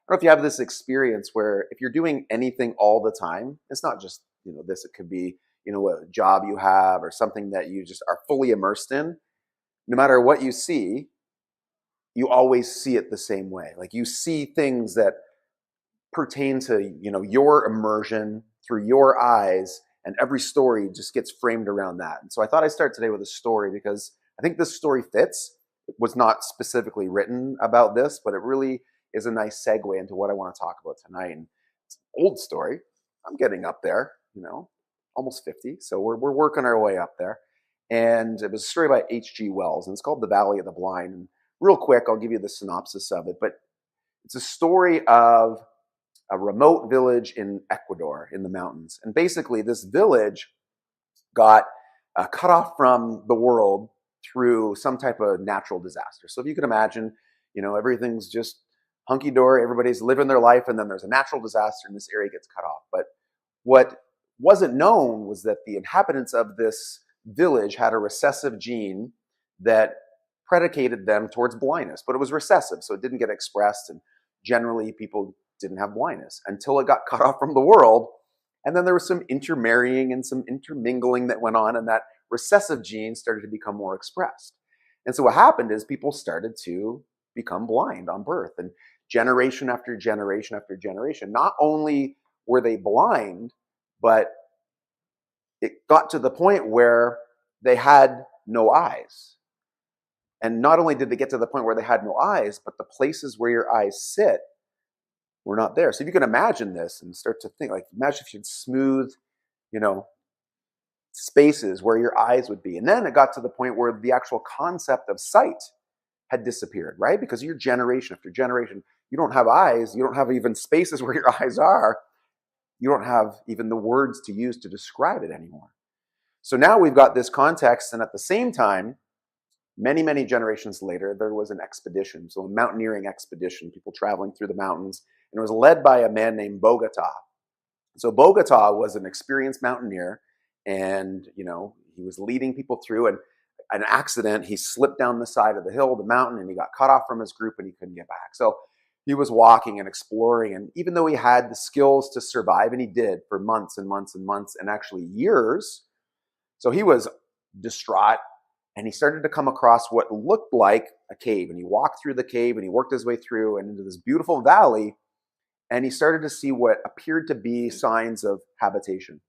don't know if you have this experience where if you're doing anything all the time, it's not just, this, it could be, a job you have or something that you just are fully immersed in. No matter what you see, you always see it the same way. Like you see things that pertain to, your immersion through your eyes, and every story just gets framed around that. And so I thought I'd start today with a story because I think this story fits. It was not specifically written about this, but it really is a nice segue into what I want to talk about tonight. And it's an old story. I'm getting up there, almost 50. So we're working our way up there. And it was a story by H.G. Wells, and it's called The Valley of the Blind. And real quick, I'll give you the synopsis of it. But it's a story of a remote village in Ecuador in the mountains. And basically, this village got cut off from the world through some type of natural disaster. So if you can imagine, everything's just hunky-dory, everybody's living their life, and then there's a natural disaster and this area gets cut off. But what wasn't known was that the inhabitants of this village had a recessive gene that predicated them towards blindness, but it was recessive, so it didn't get expressed, and generally people didn't have blindness until it got cut off from the world. And then there was some intermarrying and some intermingling that went on, and that recessive gene started to become more expressed. And so what happened is people started to become blind on birth, and generation after generation after generation, not only were they blind, but it got to the point where they had no eyes. And not only did they get to the point where they had no eyes, but the places where your eyes sit were not there. So if you can imagine this and start to think, like, imagine if you'd smooth, spaces where your eyes would be. And then it got to the point where the actual concept of sight had disappeared, right? Because you're generation after generation, you don't have eyes, you don't have even spaces where your eyes are, you don't have even the words to use to describe it anymore. So now we've got this context, and at the same time, many, many generations later, there was an expedition, so a mountaineering expedition, people traveling through the mountains, and it was led by a man named Bogota. So Bogota was an experienced mountaineer, and he was leading people through, and an accident, he slipped down the side of the hill, the mountain, and he got cut off from his group and he couldn't get back. So he was walking and exploring, and even though he had the skills to survive, and he did for months and months and months, and actually years, so he was distraught, and he started to come across what looked like a cave, and he walked through the cave, and he worked his way through and into this beautiful valley, and he started to see what appeared to be signs of habitation.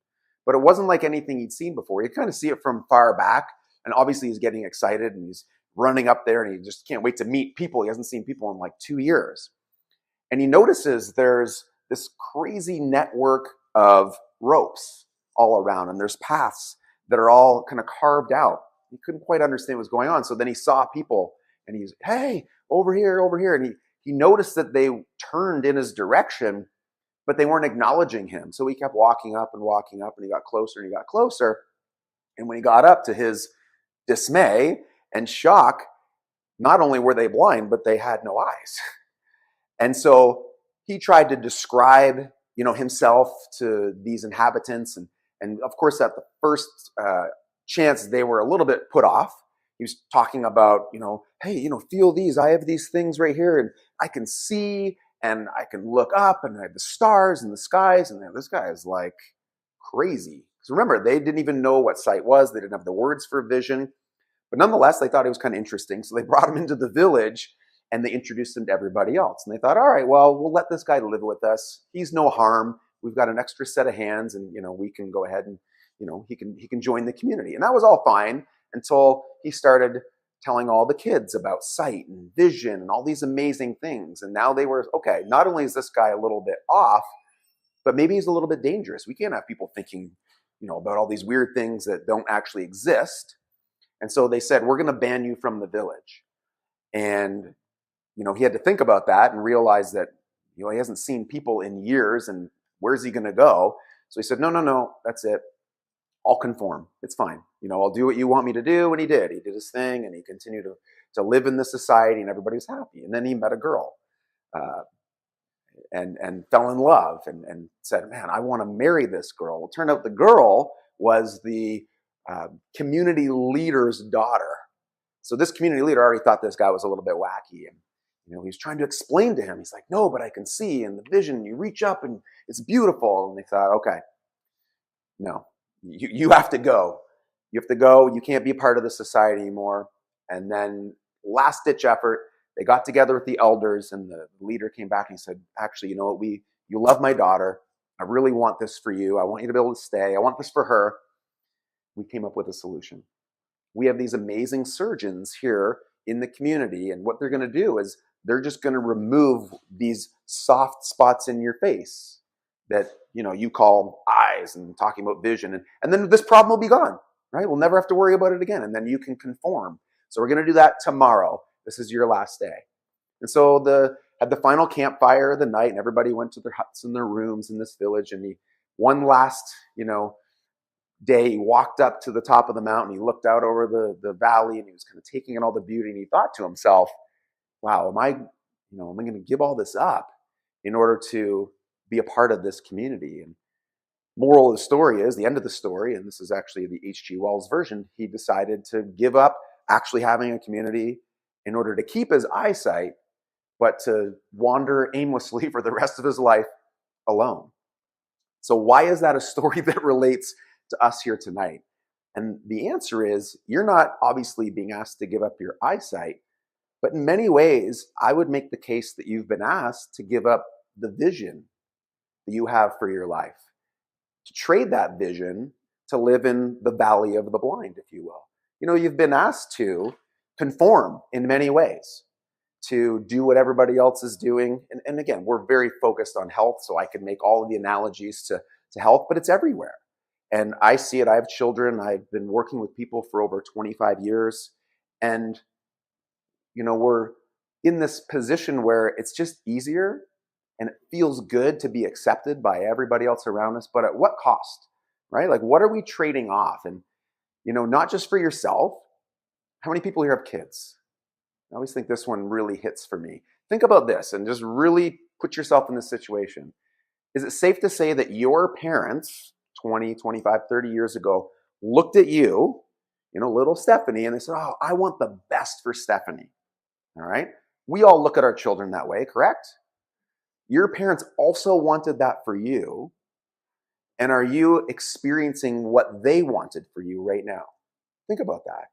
But it wasn't like anything he'd seen before. He'd kind of see it from far back, and obviously he's getting excited, and he's running up there, and he just can't wait to meet people. He hasn't seen people in like 2 years. And he notices there's this crazy network of ropes all around, and there's paths that are all kind of carved out. He couldn't quite understand what was going on. So then he saw people, and he's, hey, over here, over here. And he noticed that they turned in his direction, but they weren't acknowledging him. So he kept walking up, and he got closer and he got closer. And when he got up, to his dismay and shock, not only were they blind, but they had no eyes. And so he tried to describe, himself to these inhabitants. And of course, at the first chance, they were a little bit put off. He was talking about, hey, feel these. I have these things right here, and I can see, and I can look up, and I have the stars and the skies. And this guy is like crazy. Because remember, they didn't even know what sight was. They didn't have the words for vision. But nonetheless, they thought it was kind of interesting. So they brought him into the village, and they introduced him to everybody else. And they thought, all right, well, we'll let this guy live with us. He's no harm. We've got an extra set of hands, and we can go ahead and he can join the community. And that was all fine until he started telling all the kids about sight and vision and all these amazing things. And now they were, okay, not only is this guy a little bit off, but maybe he's a little bit dangerous. We can't have people thinking, about all these weird things that don't actually exist. And so they said, we're going to ban you from the village. And he had to think about that and realize that, he hasn't seen people in years, and where's he going to go? So he said, no, that's it. I'll conform. It's fine. I'll do what you want me to do. And he did. He did his thing, and he continued to live in this society, and everybody was happy. And then he met a girl and fell in love and said, man, I want to marry this girl. Well, it turned out the girl was the community leader's daughter. So this community leader already thought this guy was a little bit wacky, and He was trying to explain to him. He's like, no, but I can see, and the vision, you reach up and it's beautiful. And they thought, okay, no, you have to go. You have to go. You can't be a part of the society anymore. And then last ditch effort, they got together with the elders, and the leader came back and he said, actually, you know what, you love my daughter. I really want this for you. I want you to be able to stay. I want this for her. We came up with a solution. We have these amazing surgeons here in the community, and what they're going to do is they're just going to remove these soft spots in your face that you call eyes, and talking about vision, and then this problem will be gone, right? We'll never have to worry about it again, and then you can conform. So we're going to do that tomorrow. This is your last day. And so had the final campfire of the night, and everybody went to their huts and their rooms in this village, and one last day, he walked up to the top of the mountain. He looked out over the valley, and he was kind of taking in all the beauty. And he thought to himself, wow, am I going to give all this up in order to be a part of this community? And moral of the story is, the end of the story, and this is actually the H.G. Wells version, he decided to give up actually having a community in order to keep his eyesight, but to wander aimlessly for the rest of his life alone. So why is that a story that relates to us here tonight? And the answer is, you're not obviously being asked to give up your eyesight, but in many ways, I would make the case that you've been asked to give up the vision that you have for your life, to trade that vision to live in the valley of the blind, if you will. You've been asked to conform in many ways, to do what everybody else is doing. And again, we're very focused on health, so I can make all of the analogies to health, but it's everywhere. And I see it. I have children. I've been working with people for over 25 years. And, we're in this position where it's just easier and it feels good to be accepted by everybody else around us. But at what cost, right? Like, what are we trading off? And, not just for yourself. How many people here have kids? I always think this one really hits for me. Think about this and just really put yourself in this situation. Is it safe to say that your parents 20, 25, 30 years ago looked at you, little Stephanie, and they said, oh, I want the best for Stephanie? All right. We all look at our children that way, correct? Your parents also wanted that for you. And are you experiencing what they wanted for you right now? Think about that.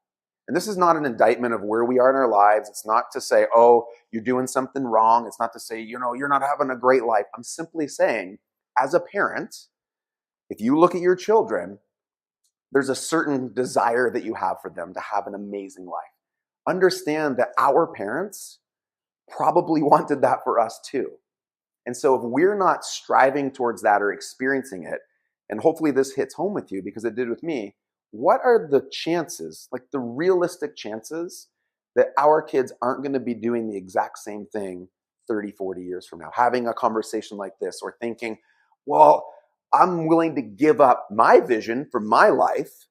And this is not an indictment of where we are in our lives. It's not to say, oh, you're doing something wrong. It's not to say, you're not having a great life. I'm simply saying, as a parent, if you look at your children, there's a certain desire that you have for them to have an amazing life. Understand that our parents probably wanted that for us too. And so if we're not striving towards that or experiencing it, and hopefully this hits home with you because it did with me, what are the chances, like the realistic chances, that our kids aren't going to be doing the exact same thing 30, 40 years from now, having a conversation like this, or thinking, well, I'm willing to give up my vision for my life,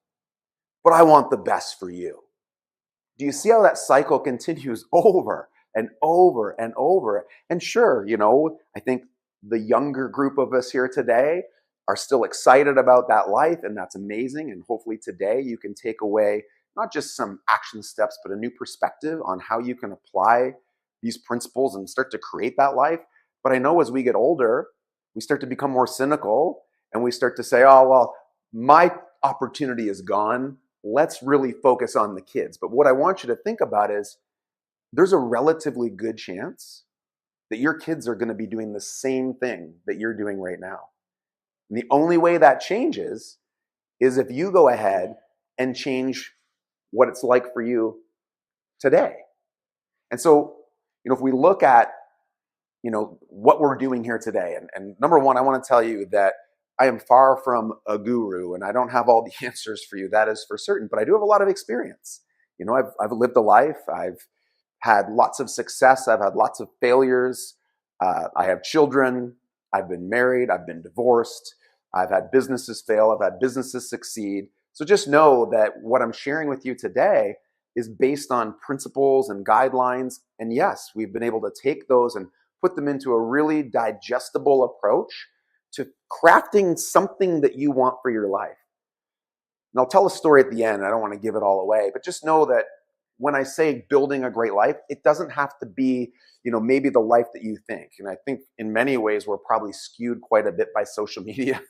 but I want the best for you. Do you see how that cycle continues over and over and over? And sure, I think the younger group of us here today are still excited about that life, and that's amazing. And hopefully today you can take away not just some action steps, but a new perspective on how you can apply these principles and start to create that life. But I know as we get older, we start to become more cynical, and we start to say, oh, well, my opportunity is gone. Let's really focus on the kids. But what I want you to think about is, there's a relatively good chance that your kids are going to be doing the same thing that you're doing right now. And the only way that changes is if you go ahead and change what it's like for you today. And so, if we look at, what we're doing here today, and number one, I want to tell you that I am far from a guru, and I don't have all the answers for you. That is for certain, but I do have a lot of experience. I've lived a life. I've had lots of success. I've had lots of failures. I have children. I've been married. I've been divorced. I've had businesses fail. I've had businesses succeed. So just know that what I'm sharing with you today is based on principles and guidelines. And yes, we've been able to take those and put them into a really digestible approach to crafting something that you want for your life. And I'll tell a story at the end. I don't want to give it all away, but just know that when I say building a great life, it doesn't have to be, maybe the life that you think. And I think in many ways, we're probably skewed quite a bit by social media,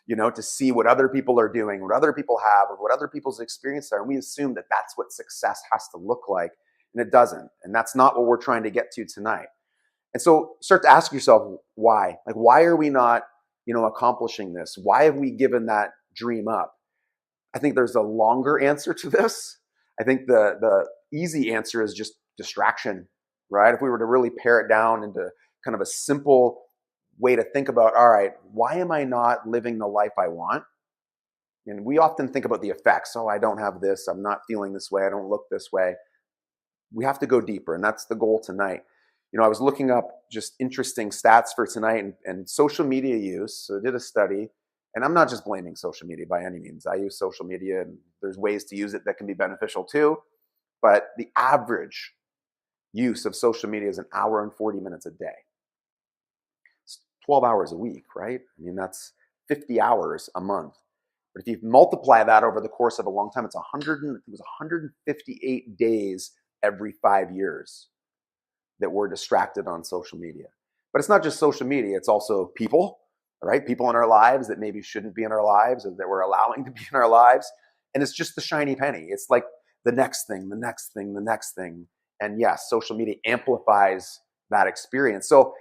to see what other people are doing, what other people have, or what other people's experiences are. And we assume that that's what success has to look like. And it doesn't. And that's not what we're trying to get to tonight. And so start to ask yourself, why? Like, why are we not, accomplishing this? Why have we given that dream up? I think there's a longer answer to this. I think the easy answer is just distraction, right? If we were to really pare it down into kind of a simple way to think about, all right, why am I not living the life I want? And we often think about the effects. Oh, I don't have this. I'm not feeling this way. I don't look this way. We have to go deeper, and that's the goal tonight. I was looking up just interesting stats for tonight and social media use. So I did a study, and I'm not just blaming social media by any means. I use social media, and there's ways to use it that can be beneficial too. But the average use of social media is 1 hour and 40 minutes a day. It's 12 hours a week, right? I mean, that's 50 hours a month. But if you multiply that over the course of a long time, it was 158 days every 5 years that we're distracted on social media. But it's not just social media, it's also people, right? People in our lives that maybe shouldn't be in our lives, or that we're allowing to be in our lives. And it's just the shiny penny. It's like the next thing, the next thing, the next thing. And yes, social media amplifies that experience. So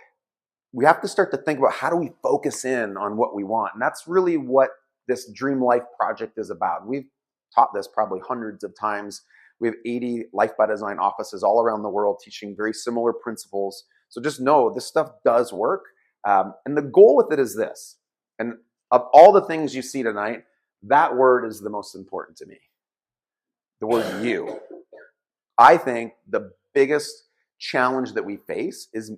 we have to start to think about, how do we focus in on what we want? And that's really what this Dream Life project is about. We've taught this probably hundreds of times. We have 80 Life by Design offices all around the world teaching very similar principles. So just know this stuff does work. And the goal with it is this. And of all the things you see tonight, that word is the most important to me. The word you. I think the biggest challenge that we face is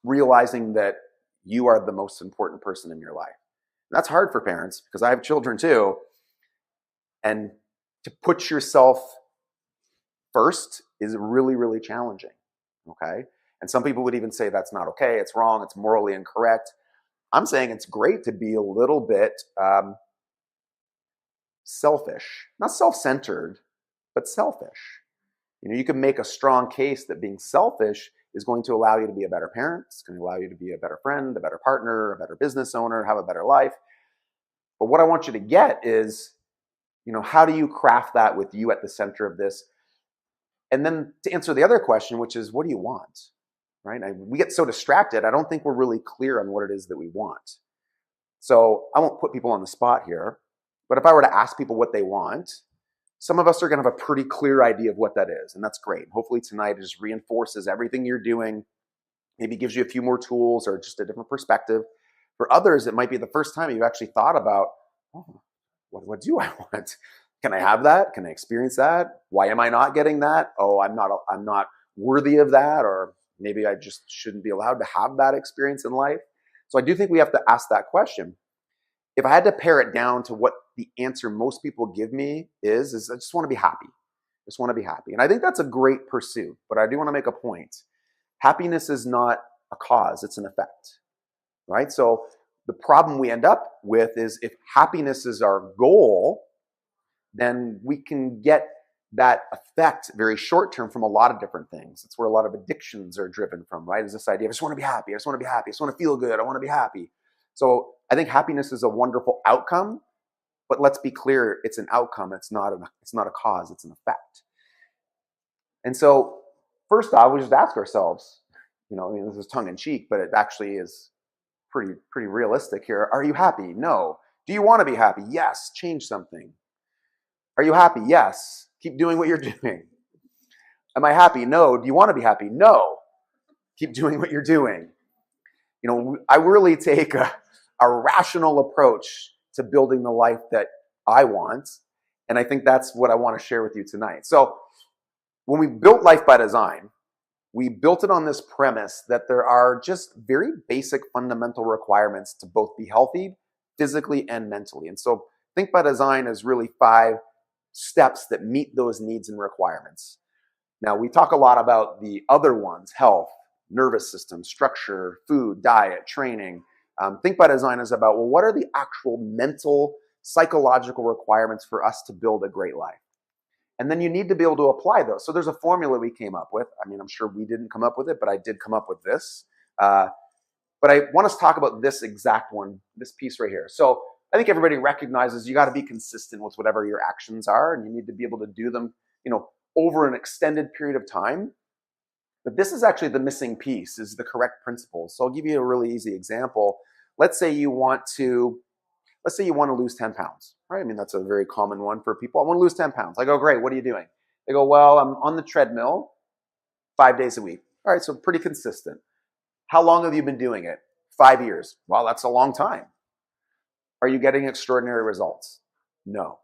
realizing that you are the most important person in your life. And that's hard for parents, because I have children too. And to put yourself first is really, really challenging, okay? And some people would even say that's not okay, it's wrong, it's morally incorrect. I'm saying it's great to be a little bit selfish, not self-centered, but selfish. You can make a strong case that being selfish is going to allow you to be a better parent, it's going to allow you to be a better friend, a better partner, a better business owner, have a better life. But what I want you to get is, how do you craft that with you at the center of this? And then to answer the other question, which is, what do you want? Right? We get so distracted, I don't think we're really clear on what it is that we want. So I won't put people on the spot here, but if I were to ask people what they want, some of us are going to have a pretty clear idea of what that is, and that's great. Hopefully tonight just reinforces everything you're doing, maybe gives you a few more tools or just a different perspective. For others, it might be the first time you've actually thought about, oh, what do I want? Can I have that? Can I experience that? Why am I not getting that? Oh, I'm not worthy of that, or maybe I just shouldn't be allowed to have that experience in life. So I do think we have to ask that question. If I had to pare it down to what the answer most people give me is I just want to be happy. I just want to be happy. And I think that's a great pursuit, but I do want to make a point. Happiness is not a cause, it's an effect, right? So the problem we end up with is, if happiness is our goal, then we can get that effect very short term from a lot of different things. It's where a lot of addictions are driven from, right? Is this idea of, I just want to be happy, I just want to be happy, I just want to feel good, I want to be happy. So I think happiness is a wonderful outcome, but let's be clear, it's an outcome, it's not a cause, it's an effect. And so first off, we just ask ourselves, this is tongue in cheek, but it actually is pretty realistic here. Are you happy? No. Do you want to be happy? Yes. Change something. Are you happy? Yes. Keep doing what you're doing. Am I happy? No. Do you want to be happy? No. Keep doing what you're doing. I really take a rational approach to building the life that I want. And I think that's what I want to share with you tonight. So when we built Life by Design, we built it on this premise that there are just very basic fundamental requirements to both be healthy physically and mentally. And so Think by Design is really 5 steps that meet those needs and requirements. Now, we talk a lot about the other ones: health, nervous system, structure, food, diet, training. Think by Design is about, well, what are the actual mental, psychological requirements for us to build a great life? And then you need to be able to apply those. So there's a formula we came up with. I mean, I'm sure we didn't come up with it, but I did come up with this. But I want us to talk about this exact one, this piece right here. So I think everybody recognizes you got to be consistent with whatever your actions are, and you need to be able to do them, over an extended period of time. But this is actually the missing piece, is the correct principles. So I'll give you a really easy example. Let's say you want to lose 10 pounds, right? I mean, that's a very common one for people. I want to lose 10 pounds. I go, great, what are you doing? They go, well, I'm on the treadmill 5 days a week. All right, so pretty consistent. How long have you been doing it? 5 years. Well, that's a long time. Are you getting extraordinary results? No.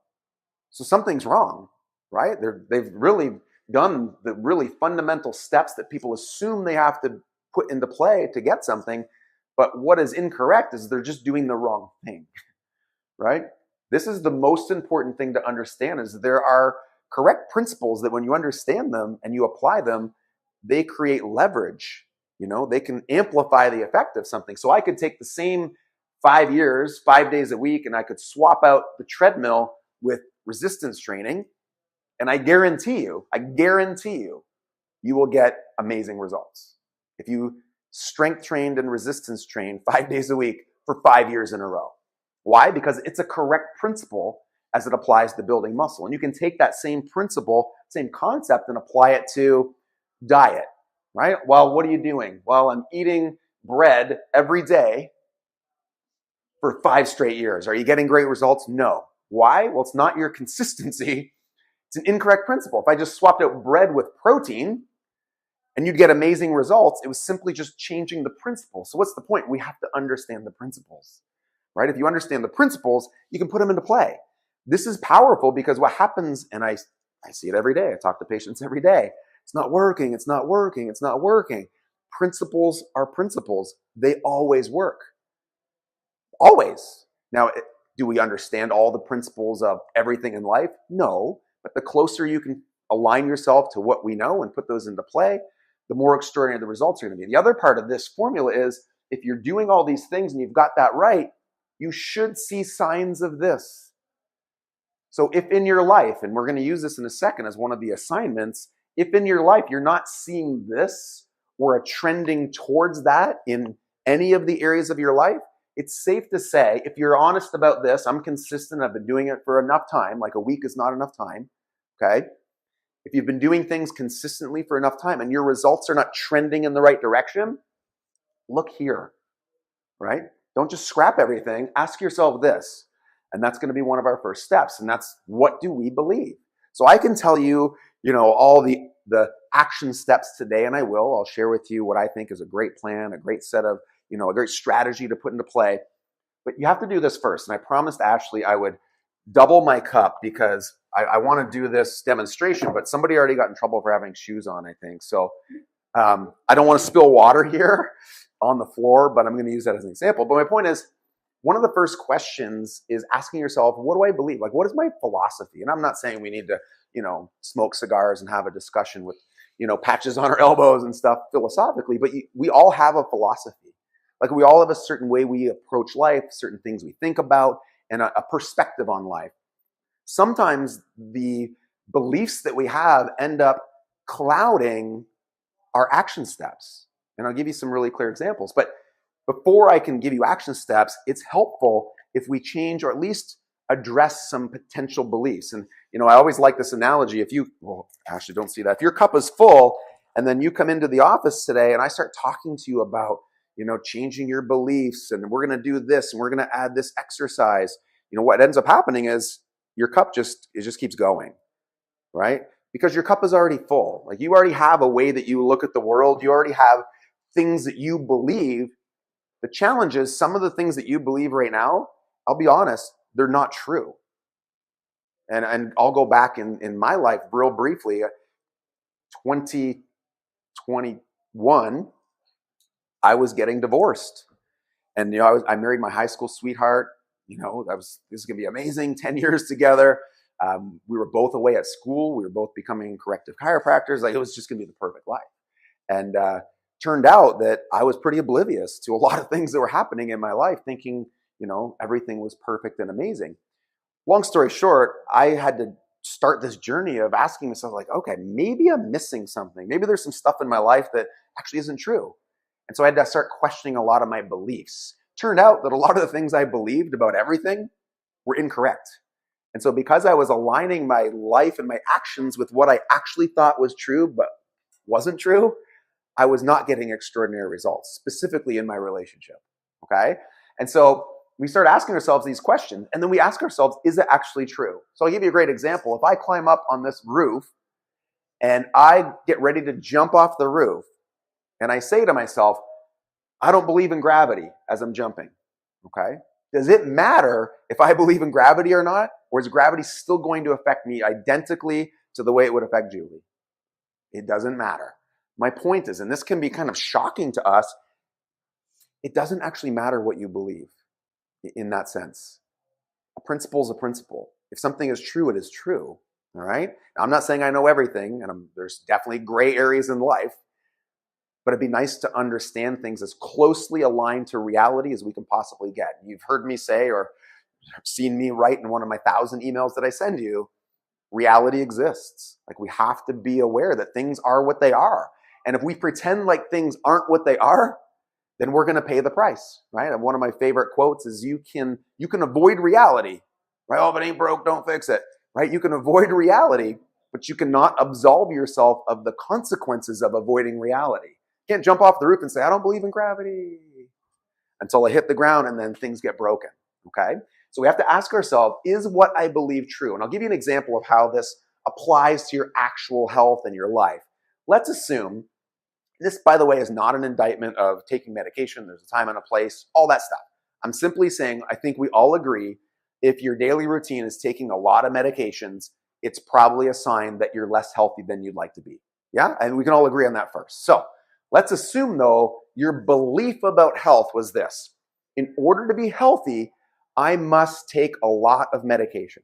So something's wrong, right? They've really done the really fundamental steps that people assume they have to put into play to get something. But what is incorrect is they're just doing the wrong thing, right? This is the most important thing to understand, is there are correct principles that when you understand them and you apply them, they create leverage. They can amplify the effect of something. So I could take the same 5 years, 5 days a week, and I could swap out the treadmill with resistance training. And I guarantee you, you will get amazing results. If you strength trained and resistance trained 5 days a week for 5 years in a row. Why? Because it's a correct principle as it applies to building muscle. And you can take that same principle, same concept, and apply it to diet, right? Well, what are you doing? Well, I'm eating bread every day for 5 straight years. Are you getting great results? No. Why? Well, it's not your consistency. It's an incorrect principle. If I just swapped out bread with protein and you'd get amazing results, it was simply just changing the principle. So what's the point? We have to understand the principles, right? If you understand the principles, you can put them into play. This is powerful because what happens, and I see it every day. I talk to patients every day. It's not working. It's not working. It's not working. Principles are principles. They always work. Always. Now, do we understand all the principles of everything in life? No. But the closer you can align yourself to what we know and put those into play, the more extraordinary the results are going to be. The other part of this formula is, if you're doing all these things and you've got that right, you should see signs of this. So if in your life, and we're going to use this in a second as one of the assignments, if in your life you're not seeing this or a trending towards that in any of the areas of your life, it's safe to say, if you're honest about this, I'm consistent, I've been doing it for enough time, like a week is not enough time, okay? If you've been doing things consistently for enough time and your results are not trending in the right direction, look here, right? Don't just scrap everything. Ask yourself this. And that's going to be one of our first steps. And that's, what do we believe? So I can tell you, all the action steps today, and I will. I'll share with you what I think is a great plan, a great set of, a great strategy to put into play. But you have to do this first. And I promised Ashley I would double my cup because I want to do this demonstration, but somebody already got in trouble for having shoes on, I think. So I don't want to spill water here on the floor, but I'm going to use that as an example. But my point is, one of the first questions is asking yourself, what do I believe? Like, what is my philosophy? And I'm not saying we need to, smoke cigars and have a discussion with, patches on our elbows and stuff philosophically, but we all have a philosophy. Like, we all have a certain way we approach life, certain things we think about, and a perspective on life. Sometimes the beliefs that we have end up clouding our action steps. And I'll give you some really clear examples. But before I can give you action steps, it's helpful if we change or at least address some potential beliefs. And, I always like this analogy. Ashley, don't see that. If your cup is full and then you come into the office today and I start talking to you about, changing your beliefs and we're going to do this and we're going to add this exercise, what ends up happening is your cup just keeps going, right? Because your cup is already full. Like, you already have a way that you look at the world. You already have things that you believe. The challenge is some of the things that you believe right now, I'll be honest, they're not true. And I'll go back in my life real briefly. 2021, I was getting divorced. And I married my high school sweetheart. This is going to be amazing, 10 years together. We were both away at school. We were both becoming corrective chiropractors. Like, it was just going to be the perfect life. And turned out that I was pretty oblivious to a lot of things that were happening in my life, thinking, everything was perfect and amazing. Long story short, I had to start this journey of asking myself, like, okay, maybe I'm missing something. Maybe there's some stuff in my life that actually isn't true. And so I had to start questioning a lot of my beliefs. Turned out that a lot of the things I believed about everything were incorrect. And so because I was aligning my life and my actions with what I actually thought was true, but wasn't true, I was not getting extraordinary results, specifically in my relationship. Okay? And so we start asking ourselves these questions, and then we ask ourselves, is it actually true? So I'll give you a great example. If I climb up on this roof and I get ready to jump off the roof, and I say to myself, I don't believe in gravity as I'm jumping. Okay? Does it matter if I believe in gravity or not? Or is gravity still going to affect me identically to the way it would affect Julie? It doesn't matter. My point is, and this can be kind of shocking to us, it doesn't actually matter what you believe in that sense. A principle is a principle. If something is true, it is true. All right? Now, I'm not saying I know everything, and there's definitely gray areas in life, but it'd be nice to understand things as closely aligned to reality as we can possibly get. You've heard me say or seen me write in one of my 1,000 emails that I send you, reality exists. Like, we have to be aware that things are what they are. And if we pretend like things aren't what they are, then we're going to pay the price, right? And one of my favorite quotes is, you can avoid reality, right? Oh, if it ain't broke, don't fix it, right? You can avoid reality, but you cannot absolve yourself of the consequences of avoiding reality. You can't jump off the roof and say, I don't believe in gravity, until I hit the ground, and then things get broken, okay? So we have to ask ourselves, is what I believe true? And I'll give you an example of how this applies to your actual health and your life. Let's assume, this, by the way, is not an indictment of taking medication. There's a time and a place, all that stuff. I'm simply saying, I think we all agree, if your daily routine is taking a lot of medications, it's probably a sign that you're less healthy than you'd like to be. Yeah? And we can all agree on that first. So let's assume, though, your belief about health was this: in order to be healthy, I must take a lot of medication.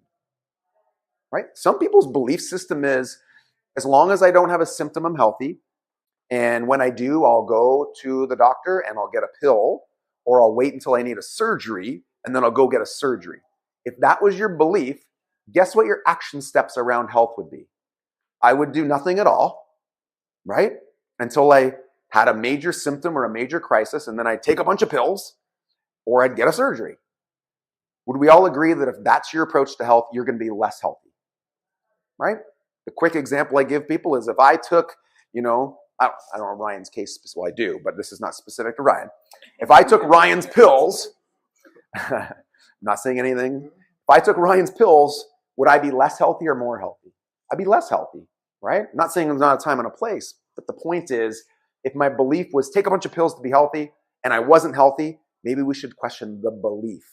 Right? Some people's belief system is, as long as I don't have a symptom, I'm healthy. And when I do, I'll go to the doctor and I'll get a pill, or I'll wait until I need a surgery and then I'll go get a surgery. If that was your belief, guess what your action steps around health would be? I would do nothing at all, right? Until I had a major symptom or a major crisis, and then I'd take a bunch of pills or I'd get a surgery. Would we all agree that if that's your approach to health, you're going to be less healthy, right? The quick example I give people is, if I took, I don't know Ryan's case, well, I do, but this is not specific to Ryan. If I took Ryan's pills, I'm not saying anything. If I took Ryan's pills, would I be less healthy or more healthy? I'd be less healthy, right? I'm not saying there's not a time and a place, but the point is, if my belief was take a bunch of pills to be healthy and I wasn't healthy, maybe we should question the belief,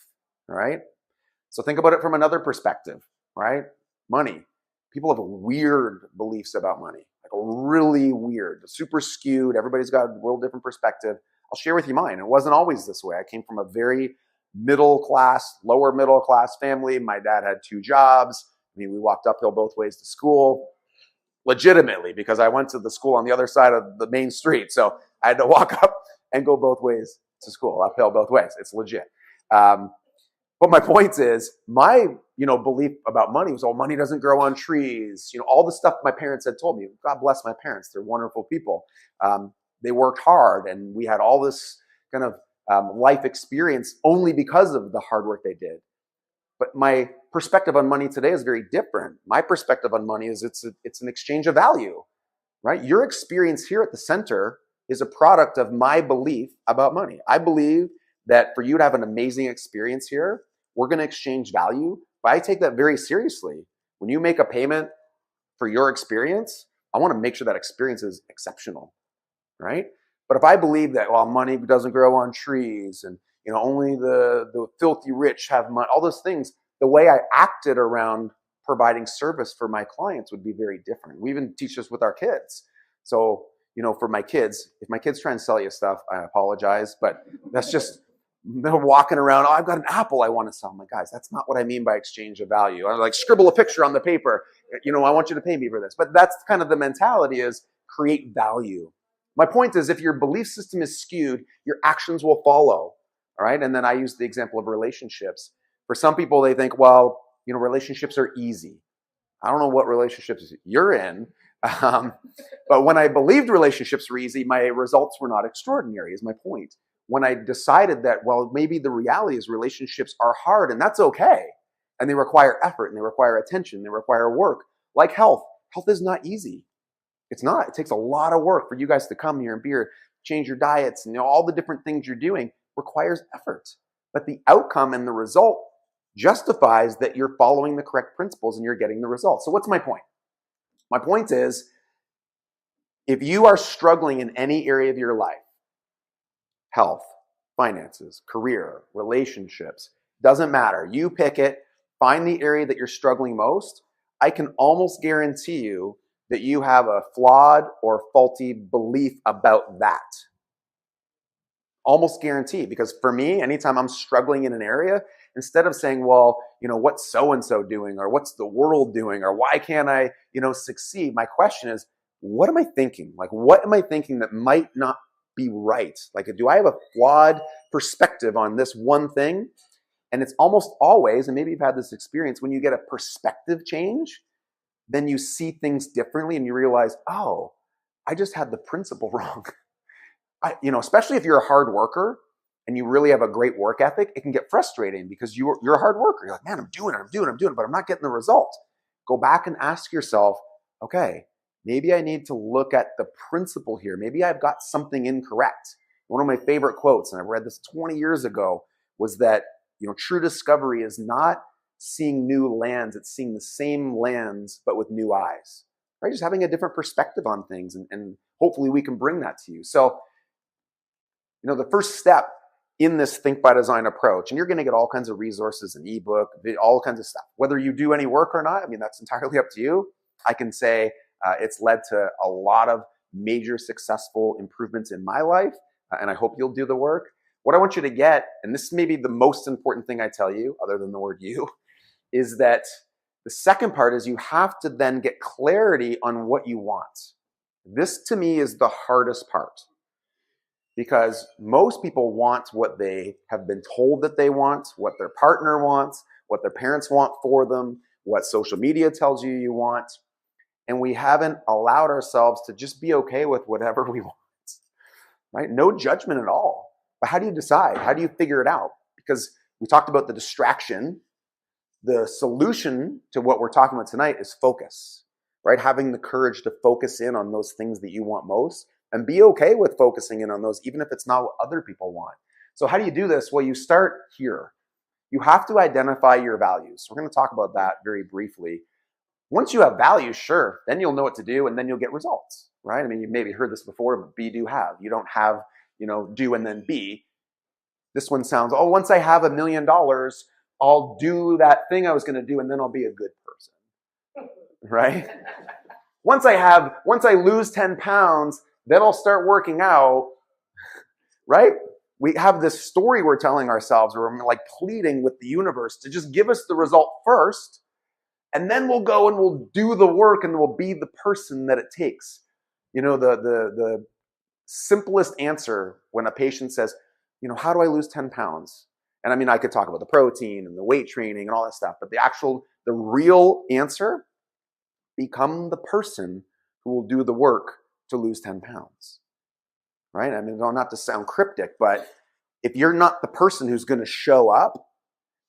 all right? So think about it from another perspective, right? Money. People have weird beliefs about money, like really weird, super skewed. Everybody's got a real different perspective. I'll share with you mine. It wasn't always this way. I came from a very lower middle class family. My dad had 2 jobs. I mean, we walked uphill both ways to school, legitimately, because I went to the school on the other side of the main street. So I had to walk up and go both ways to school, uphill both ways. It's legit. But my point is, my belief about money was, oh, money doesn't grow on trees. All the stuff my parents had told me. God bless my parents; they're wonderful people. They worked hard, and we had all this kind of life experience only because of the hard work they did. But my perspective on money today is very different. My perspective on money is it's an exchange of value, right? Your experience here at the center is a product of my belief about money. I believe that for you to have an amazing experience here, we're going to exchange value. But I take that very seriously. When you make a payment for your experience, I want to make sure that experience is exceptional, right? But if I believe that, well, money doesn't grow on trees, and only the filthy rich have money, all those things, the way I acted around providing service for my clients would be very different. We even teach this with our kids. So, for my kids, if my kids try and sell you stuff, I apologize, but that's just, they're walking around, oh, I've got an apple I want to sell. I'm like, guys, that's not what I mean by exchange of value. I'm like, scribble a picture on the paper. I want you to pay me for this. But that's kind of the mentality, is create value. My point is, if your belief system is skewed, your actions will follow. All right. And then I use the example of relationships. For some people, they think, well, relationships are easy. I don't know what relationships you're in, um, but when I believed relationships were easy, my results were not extraordinary, is my point. When I decided that, well, maybe the reality is relationships are hard and that's okay. And they require effort and they require attention, they require work. Like health. Health is not easy. It's not. It takes a lot of work for you guys to come here and be here, change your diets, and all the different things you're doing requires effort. But the outcome and the result justifies that you're following the correct principles and you're getting the results. So what's my point? My point is, if you are struggling in any area of your life, health, finances, career, relationships, doesn't matter. You pick it, find the area that you're struggling most. I can almost guarantee you that you have a flawed or faulty belief about that. Almost guarantee, because for me, anytime I'm struggling in an area, instead of saying, well, what's so-and-so doing, or what's the world doing, or why can't I, succeed? My question is, what am I thinking? Like, what am I thinking that might not be right? Like, do I have a flawed perspective on this one thing? And it's almost always, and maybe you've had this experience, when you get a perspective change, then you see things differently and you realize, oh, I just had the principle wrong. Especially if you're a hard worker and you really have a great work ethic, it can get frustrating because you're a hard worker. You're like, man, I'm doing it, but I'm not getting the result. Go back and ask yourself, okay, maybe I need to look at the principle here. Maybe I've got something incorrect. One of my favorite quotes, and I read this 20 years ago, was that, true discovery is not seeing new lands, it's seeing the same lands, but with new eyes, right? Just having a different perspective on things. And hopefully we can bring that to you. So, the first step in this Think by Design approach, and you're going to get all kinds of resources, an ebook, all kinds of stuff. Whether you do any work or not, that's entirely up to you. I can say it's led to a lot of major successful improvements in my life, and I hope you'll do the work. What I want you to get, and this may be the most important thing I tell you, other than the word you, is that the second part is you have to then get clarity on what you want. This, to me, is the hardest part. Because most people want what they have been told that they want, what their partner wants, what their parents want for them, what social media tells you want. And we haven't allowed ourselves to just be okay with whatever we want, right? No judgment at all. But how do you decide? How do you figure it out? Because we talked about the distraction. The solution to what we're talking about tonight is focus, right? Having the courage to focus in on those things that you want most. And be okay with focusing in on those, even if it's not what other people want. So how do you do this? Well, you start here. You have to identify your values. We're going to talk about that very briefly. Once you have values, sure, then you'll know what to do and then you'll get results, right? You've maybe heard this before, but be, do, have. You don't have, do and then be. This one sounds, once I have $1 million, I'll do that thing I was going to do and then I'll be a good person, right? Once I lose 10 pounds, then I'll start working out, right? We have this story we're telling ourselves where we're like pleading with the universe to just give us the result first, and then we'll go and we'll do the work and we'll be the person that it takes. The simplest answer when a patient says, how do I lose 10 pounds? And I could talk about the protein and the weight training and all that stuff, but the real answer, become the person who will do the work to lose 10 pounds, right? Not to sound cryptic, but if you're not the person who's going to show up,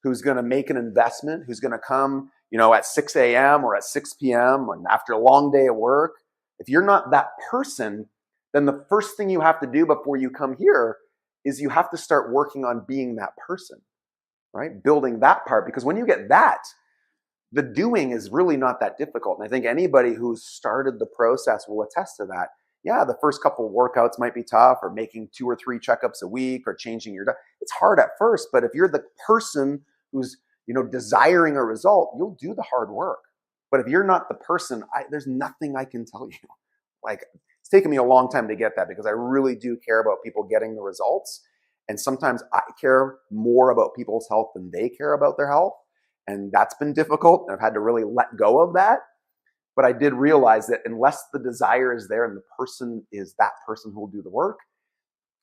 who's going to make an investment, who's going to come, at 6 a.m. or at 6 p.m. and after a long day of work, if you're not that person, then the first thing you have to do before you come here is you have to start working on being that person, right? Building that part, because when you get that, the doing is really not that difficult. And I think anybody who's started the process will attest to that. Yeah, the first couple of workouts might be tough, or making 2 or 3 checkups a week, or changing your diet. It's hard at first, but if you're the person who's, desiring a result, you'll do the hard work. But if you're not the person, there's nothing I can tell you. Like, it's taken me a long time to get that, because I really do care about people getting the results. And sometimes I care more about people's health than they care about their health. And that's been difficult. I've had to really let go of that. But I did realize that unless the desire is there and the person is that person who will do the work,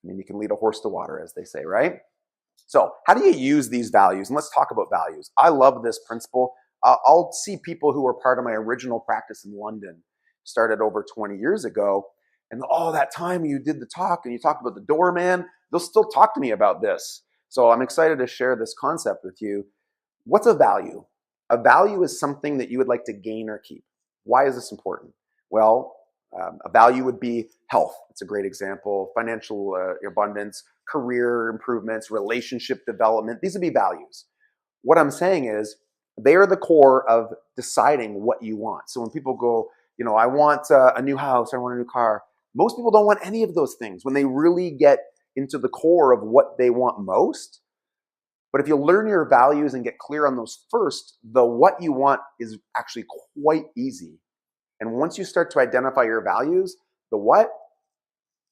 you can lead a horse to water, as they say, right? So how do you use these values? And let's talk about values. I love this principle. I'll see people who were part of my original practice in London, started over 20 years ago, and all that time you did the talk and you talked about the doorman, they'll still talk to me about this. So I'm excited to share this concept with you. What's a value? A value is something that you would like to gain or keep. Why is this important? Well, a value would be health. It's a great example. Financial abundance, career improvements, relationship development. These would be values. What I'm saying is they are the core of deciding what you want. So when people go, I want a new house, I want a new car, most people don't want any of those things when they really get into the core of what they want most. But if you learn your values and get clear on those first, the what you want is actually quite easy. And once you start to identify your values, the what,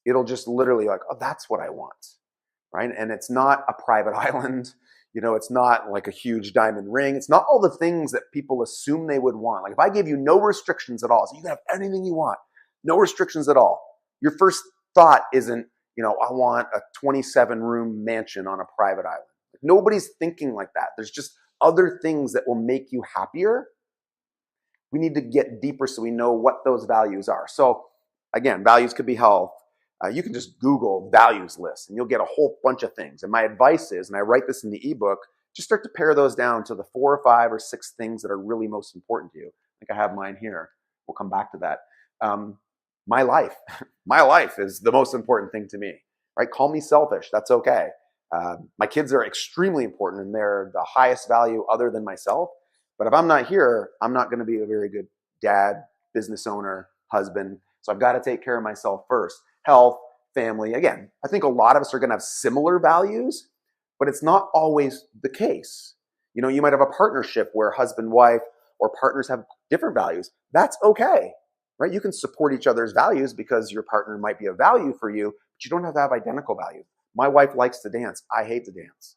it'll just literally like, oh, that's what I want, right? And it's not a private island. It's not like a huge diamond ring. It's not all the things that people assume they would want. Like if I gave you no restrictions at all, so you can have anything you want, no restrictions at all. Your first thought isn't, I want a 27-room mansion on a private island. Nobody's thinking like that. There's just other things that will make you happier. We need to get deeper so we know what those values are. So again, values could be health. You can just Google values list and you'll get a whole bunch of things. And my advice is, and I write this in the ebook, just start to pare those down to the 4 or 5 or 6 things that are really most important to you. I think I have mine here. We'll come back to that. My life. My life is the most important thing to me, right? Call me selfish. That's okay. My kids are extremely important and they're the highest value other than myself. But if I'm not here, I'm not going to be a very good dad, business owner, husband. So I've got to take care of myself first. Health, family. Again, I think a lot of us are going to have similar values, but it's not always the case. You might have a partnership where husband, wife, or partners have different values. That's okay, right? You can support each other's values because your partner might be a value for you, but you don't have to have identical values. My wife likes to dance. I hate to dance.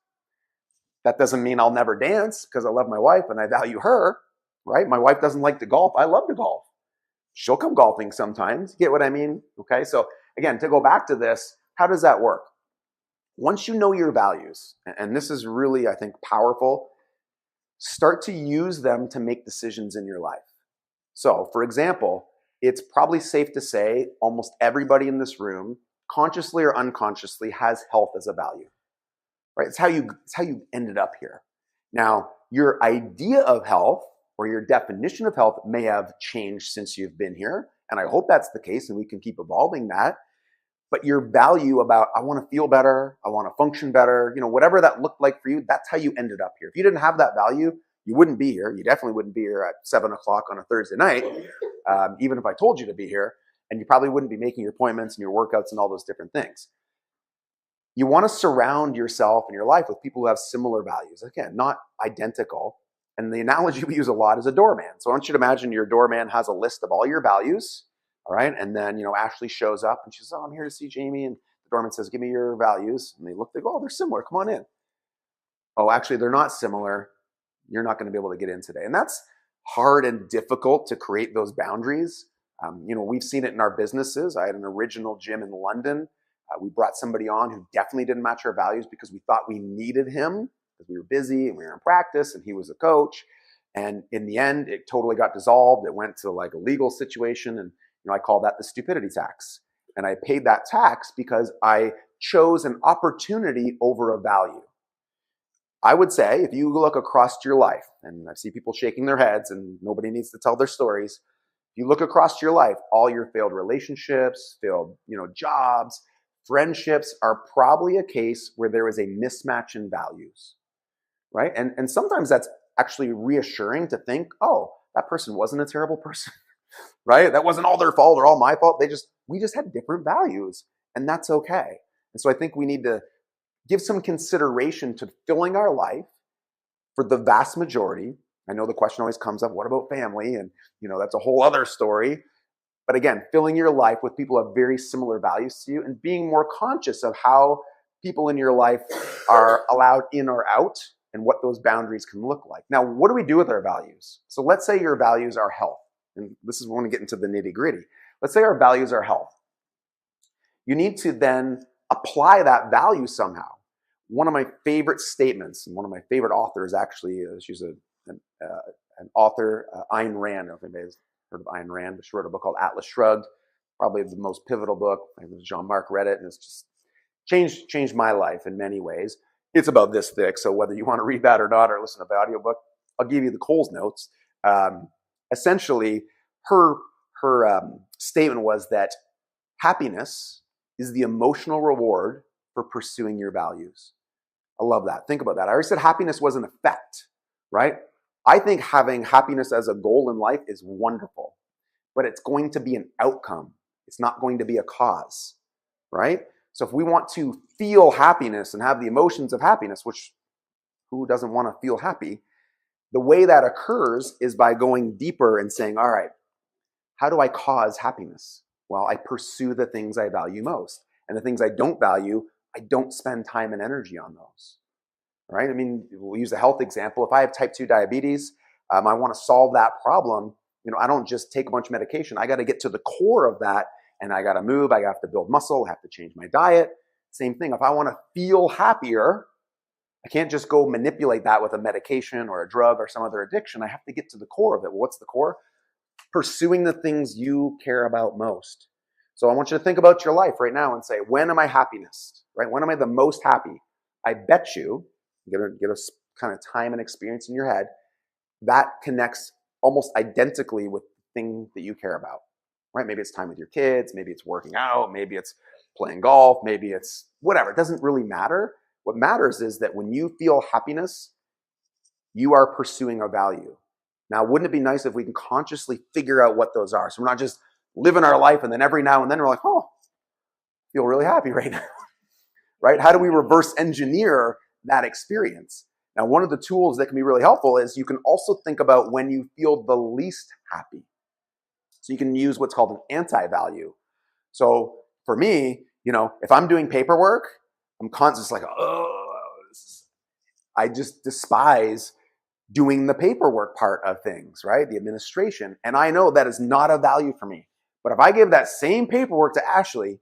That doesn't mean I'll never dance because I love my wife and I value her, right? My wife doesn't like to golf. I love to golf. She'll come golfing sometimes. Get what I mean? Okay, so again, to go back to this, how does that work? Once you know your values, and this is really, I think, powerful, start to use them to make decisions in your life. So, for example, it's probably safe to say almost everybody in this room, consciously or unconsciously, has health as a value, right? It's how you ended up here. Now, your idea of health or your definition of health may have changed since you've been here, and I hope that's the case and we can keep evolving that. But your value about, I want to feel better, I want to function better, whatever that looked like for you, that's how you ended up here. If you didn't have that value, you wouldn't be here. You definitely wouldn't be here at 7 o'clock on a Thursday night, even if I told you to be here. And you probably wouldn't be making your appointments and your workouts and all those different things. You want to surround yourself and your life with people who have similar values. Again, not identical. And the analogy we use a lot is a doorman. So I want you to imagine your doorman has a list of all your values, all right? And then, Ashley shows up and she says, oh, I'm here to see Jamie. And the doorman says, give me your values. And they go, oh, they're similar. Come on in. Oh, actually, they're not similar. You're not going to be able to get in today. And that's hard and difficult to create those boundaries. We've seen it in our businesses. I had an original gym in London. We brought somebody on who definitely didn't match our values because we thought we needed him because we were busy and we were in practice and he was a coach. And in the end, it totally got dissolved. It went to like a legal situation. And, I call that the stupidity tax. And I paid that tax because I chose an opportunity over a value. I would say if you look across your life, and I see people shaking their heads and nobody needs to tell their stories. If you look across your life, all your failed relationships, failed, jobs, friendships are probably a case where there is a mismatch in values, right? And sometimes that's actually reassuring to think, oh, that person wasn't a terrible person, right? That wasn't all their fault or all my fault. We just had different values, and that's okay. And so I think we need to give some consideration to filling our life for the vast majority. I know the question always comes up, what about family? And, that's a whole other story. But again, filling your life with people who have very similar values to you and being more conscious of how people in your life are allowed in or out and what those boundaries can look like. Now, what do we do with our values? So let's say your values are health. And this is when we want to get into the nitty gritty. Let's say our values are health. You need to then apply that value somehow. One of my favorite statements, and one of my favorite authors actually, she's a an author, Ayn Rand. I don't know if anybody's heard of Ayn Rand, but she wrote a book called Atlas Shrugged, probably the most pivotal book. I think Jean-Marc read it, and it's just changed my life in many ways. It's about this thick, so whether you want to read that or not, or listen to the audiobook, I'll give you the Coles notes. Essentially, her statement was that happiness is the emotional reward for pursuing your values. I love that. Think about that. I already said happiness was an effect, right? I think having happiness as a goal in life is wonderful, but it's going to be an outcome. It's not going to be a cause, right? So if we want to feel happiness and have the emotions of happiness, which who doesn't want to feel happy? The way that occurs is by going deeper and saying, all right, how do I cause happiness? Well, I pursue the things I value most. And the things I don't value, I don't spend time and energy on those, right? I mean, we'll use a health example. If I have type 2 diabetes, I want to solve that problem. I don't just take a bunch of medication. I got to get to the core of that, and I got to move. I have to build muscle. I have to change my diet. Same thing. If I want to feel happier, I can't just go manipulate that with a medication or a drug or some other addiction. I have to get to the core of it. Well, what's the core? Pursuing the things you care about most. So I want you to think about your life right now and say, when am I happiest? Right? When am I the most happy? I bet you, get a kind of time and experience in your head, that connects almost identically with the thing that you care about. Right? Maybe it's time with your kids, maybe it's working out, maybe it's playing golf, maybe it's whatever. It doesn't really matter. What matters is that when you feel happiness, you are pursuing a value. Now, wouldn't it be nice if we can consciously figure out what those are? So we're not just living our life and then every now and then we're like, oh, I feel really happy right now, right? How do we reverse engineer that experience? Now, one of the tools that can be really helpful is you can also think about when you feel the least happy. So you can use what's called an anti-value. So for me, if I'm doing paperwork, I'm constantly like, oh, I just despise doing the paperwork part of things, right? The administration. And I know that is not a value for me. But if I give that same paperwork to Ashley,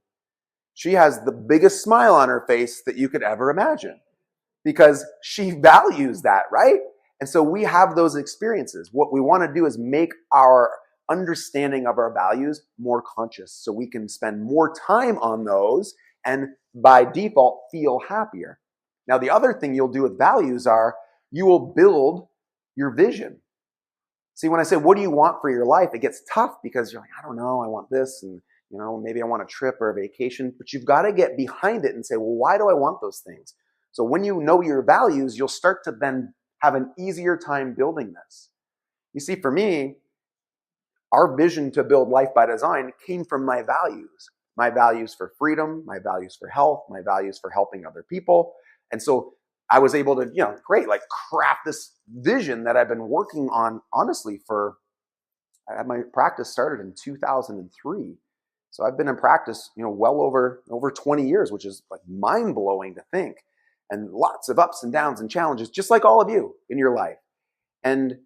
she has the biggest smile on her face that you could ever imagine because she values that, right? And so we have those experiences. What we want to do is make our understanding of our values more conscious so we can spend more time on those and by default feel happier. Now, the other thing you'll do with values are you will build your vision. See, when I say, what do you want for your life? It gets tough because you're like, I don't know, I want this. And, maybe I want a trip or a vacation, but you've got to get behind it and say, well, why do I want those things? So when you know your values, you'll start to then have an easier time building this. You see, for me, our vision to build life by design came from my values for freedom, my values for health, my values for helping other people. And so I was able to, craft this vision that I've been working on, honestly, I had my practice started in 2003. So I've been in practice, well over 20 years, which is like mind blowing to think, and lots of ups and downs and challenges, just like all of you in your life. And,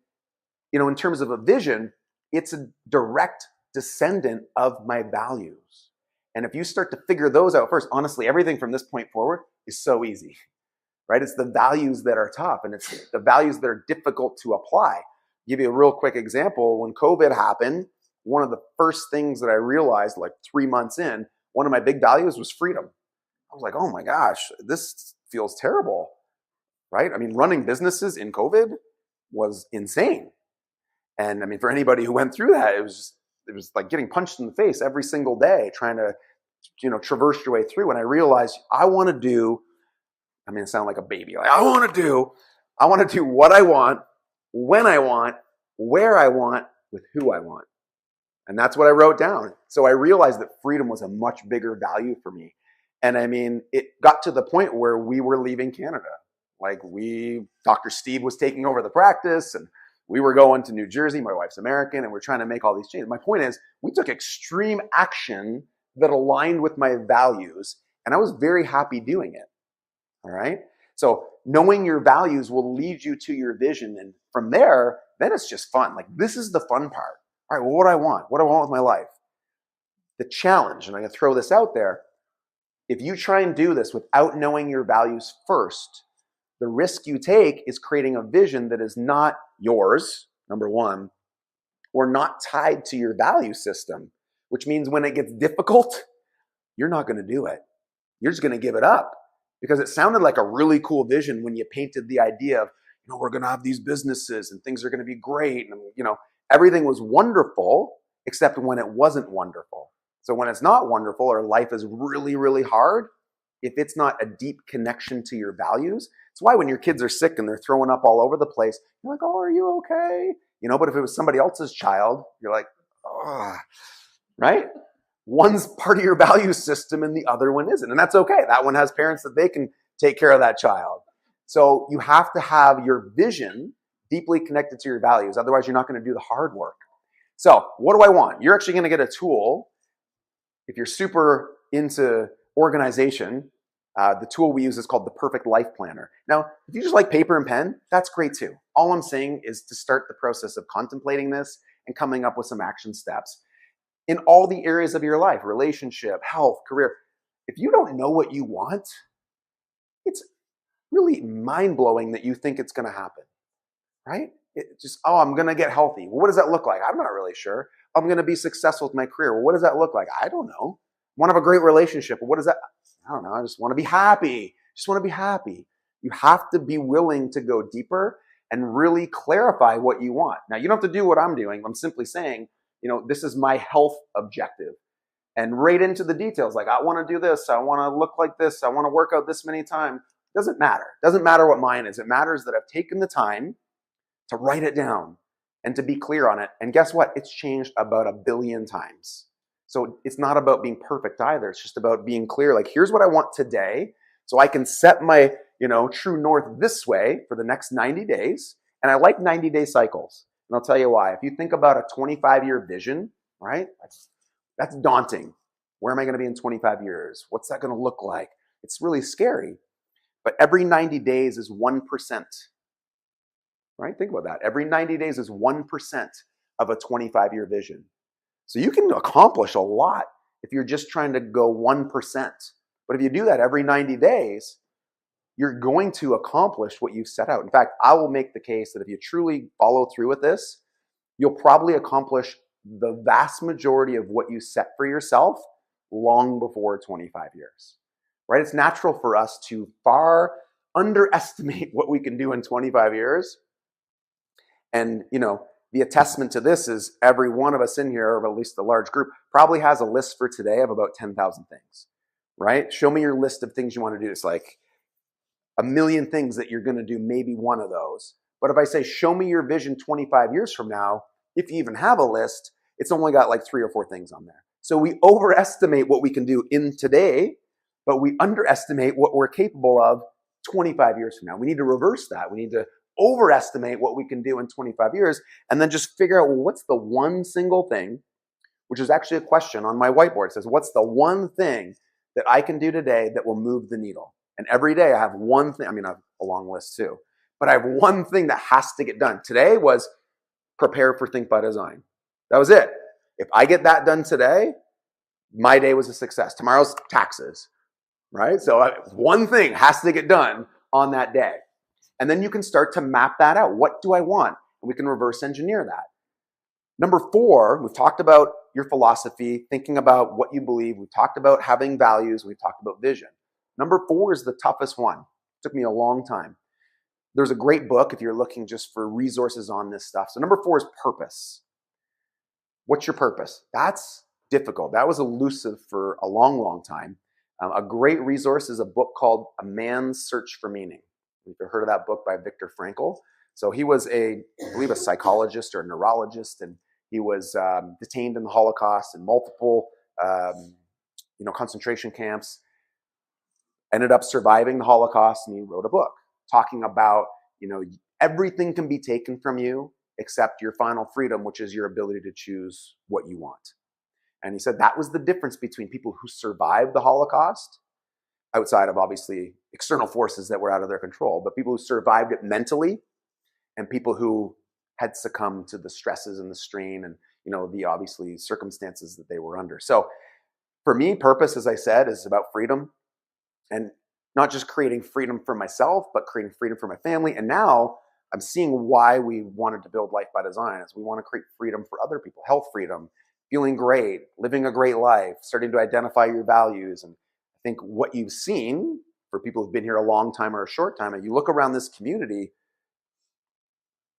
in terms of a vision, it's a direct descendant of my values. And if you start to figure those out first, honestly, everything from this point forward is so easy. Right? It's the values that are tough and it's the values that are difficult to apply. I'll give you a real quick example. When COVID happened, one of the first things that I realized like 3 months in, one of my big values was freedom. I was like, oh my gosh, this feels terrible, right? I mean, running businesses in COVID was insane. And I mean, for anybody who went through that, it was like getting punched in the face every single day, trying to, traverse your way through. And I realized I want to do, I sound like a baby. Like, I want to do what I want, when I want, where I want, with who I want. And that's what I wrote down. So I realized that freedom was a much bigger value for me. And it got to the point where we were leaving Canada. Like Dr. Steve was taking over the practice and we were going to New Jersey. My wife's American and we're trying to make all these changes. My point is we took extreme action that aligned with my values and I was very happy doing it. All right. So knowing your values will lead you to your vision. And from there, then it's just fun. Like this is the fun part. All right. Well, what do I want? What do I want with my life? The challenge, and I'm going to throw this out there. If you try and do this without knowing your values first, The risk you take is creating a vision that is not yours, number one, or not tied to your value system, which means when it gets difficult, you're not going to do it. You're just going to give it up because it sounded like a really cool vision when you painted the idea of, we're going to have these businesses and things are going to be great. And, everything was wonderful, except when it wasn't wonderful. So when it's not wonderful or life is really, really hard, if it's not a deep connection to your values, it's why when your kids are sick and they're throwing up all over the place, you're like, oh, are you okay? But if it was somebody else's child, you're like, oh, right? One's part of your value system and the other one isn't. And that's okay. That one has parents that they can take care of that child. So you have to have your vision deeply connected to your values. Otherwise, you're not going to do the hard work. So what do I want? You're actually going to get a tool. If you're super into organization, the tool we use is called the Perfect Life Planner. Now, if you just like paper and pen, that's great too. All I'm saying is to start the process of contemplating this and coming up with some action steps in all the areas of your life, relationship, health, career. If you don't know what you want, it's really mind-blowing that you think it's going to happen, right? I'm going to get healthy. Well, what does that look like? I'm not really sure. I'm going to be successful with my career. Well, what does that look like? I don't know. I want to have a great relationship. Well, what does that? I don't know. I just want to be happy. Just want to be happy. You have to be willing to go deeper and really clarify what you want. Now, you don't have to do what I'm doing. I'm simply saying, this is my health objective. And right into the details, like I want to do this. I want to look like this. I want to work out this many times. Doesn't matter. Doesn't matter what mine is. It matters that I've taken the time to write it down and to be clear on it. And guess what? It's changed about 1 billion times. So it's not about being perfect either. It's just about being clear. Like, here's what I want today. So I can set my, true north this way for the next 90 days. And I like 90-day cycles. And I'll tell you why. If you think about a 25-year vision, right? That's daunting. Where am I going to be in 25 years? What's that going to look like? It's really scary. But every 90 days is 1%. Right? Think about that. Every 90 days is 1% of a 25-year vision. So you can accomplish a lot if you're just trying to go 1%. But if you do that every 90 days, you're going to accomplish what you've set out. In fact, I will make the case that if you truly follow through with this, you'll probably accomplish the vast majority of what you set for yourself long before 25 years. Right? It's natural for us to far underestimate what we can do in 25 years. And, the attestment to this is every one of us in here, or at least a large group, probably has a list for today of about 10,000 things, right? Show me your list of things you want to do. It's like 1 million things that you're going to do, maybe one of those. But if I say, show me your vision 25 years from now, if you even have a list, it's only got like 3 or 4 things on there. So we overestimate what we can do in today, but we underestimate what we're capable of 25 years from now. We need to reverse that. We need to overestimate what we can do in 25 years and then just figure out, well, what's the one single thing, which is actually a question on my whiteboard. It says, what's the one thing that I can do today that will move the needle? And every day I have one thing. I have a long list too, but I have one thing that has to get done. Today was prepare for Think by Design. That was it. If I get that done today, my day was a success. Tomorrow's taxes, right? So one thing has to get done on that day. And then you can start to map that out. What do I want? And we can reverse engineer that. Number 4, we've talked about your philosophy, thinking about what you believe. We've talked about having values. We've talked about vision. Number 4 is the toughest one. It took me a long time. There's a great book if you're looking just for resources on this stuff. So number 4 is purpose. What's your purpose? That's difficult. That was elusive for a long, long time. A great resource is a book called A Man's Search for Meaning. You've heard of that book by Viktor Frankl. So he was I believe a psychologist or a neurologist, and he was detained in the Holocaust and multiple, concentration camps. Ended up surviving the Holocaust, and he wrote a book talking about, everything can be taken from you except your final freedom, which is your ability to choose what you want. And he said that was the difference between people who survived the Holocaust, outside of obviously external forces that were out of their control, but people who survived it mentally and people who had succumbed to the stresses and the strain and, the obviously circumstances that they were under. So for me, purpose, as I said, is about freedom. And not just creating freedom for myself, but creating freedom for my family. And now I'm seeing why we wanted to build Life by Design is we want to create freedom for other people, health freedom, feeling great, living a great life, starting to identify your values. And I think what you've seen for people who've been here a long time or a short time, and you look around this community,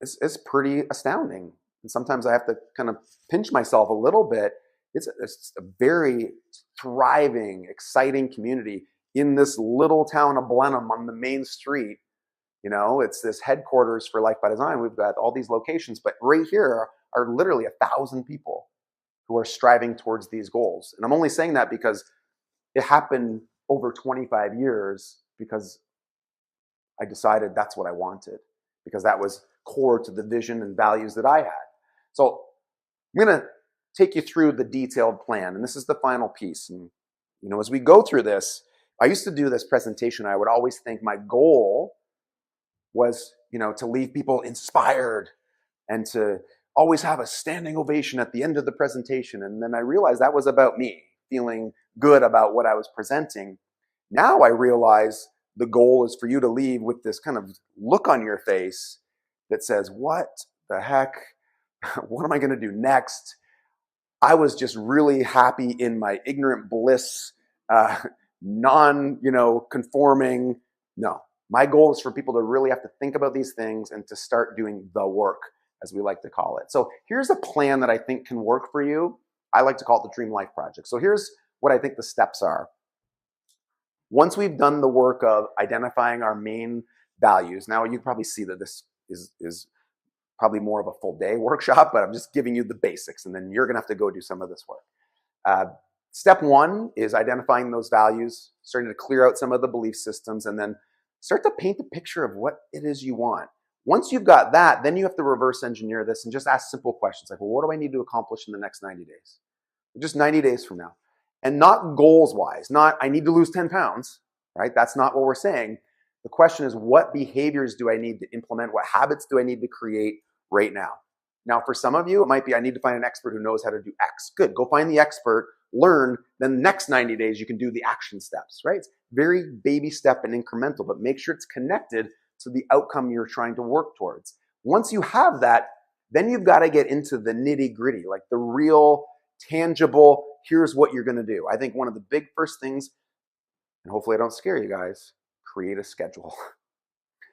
it's pretty astounding. And sometimes I have to kind of pinch myself a little bit. It's a very thriving, exciting community in this little town of Blenheim on the main street. You know, it's this headquarters for Life by Design. We've got all these locations, but right here are literally 1,000 people who are striving towards these goals. And I'm only saying that because it happened over 25 years because I decided that's what I wanted, because that was core to the vision and values that I had. So I'm going to take you through the detailed plan, and this is the final piece. And you know, as we go through this, I used to do this presentation. I would always think my goal was, you know, to leave people inspired and to always have a standing ovation at the end of the presentation. And then I realized that was about me feeling good about what I was presenting. Now I realize the goal is for you to leave with this kind of look on your face that says, what the heck? What am I going to do next? I was just really happy in my ignorant bliss, conforming. No, my goal is for people to really have to think about these things and to start doing the work, as we like to call it. So here's a plan that I think can work for you. I like to call it the Dream Life Project. So here's what I think the steps are. Once we've done the work of identifying our main values, now you can probably see that this is probably more of a full day workshop, but I'm just giving you the basics, and then you're gonna have to go do some of this work. Step one is identifying those values, starting to clear out some of the belief systems, and then start to paint the picture of what it is you want. Once you've got that, then you have to reverse engineer this and just ask simple questions like, well, what do I need to accomplish in the next 90 days? Just 90 days from now. And not goals-wise, not I need to lose 10 pounds, right? That's not what we're saying. The question is, what behaviors do I need to implement? What habits do I need to create right now? Now, for some of you, it might be I need to find an expert who knows how to do X. Good, go find the expert, learn, then the next 90 days you can do the action steps, right? It's very baby step and incremental, but make sure it's connected to the outcome you're trying to work towards. Once you have that, then you've got to get into the nitty gritty, like the real, tangible, here's what you're going to do. I think one of the big first things, and hopefully I don't scare you guys, create a schedule.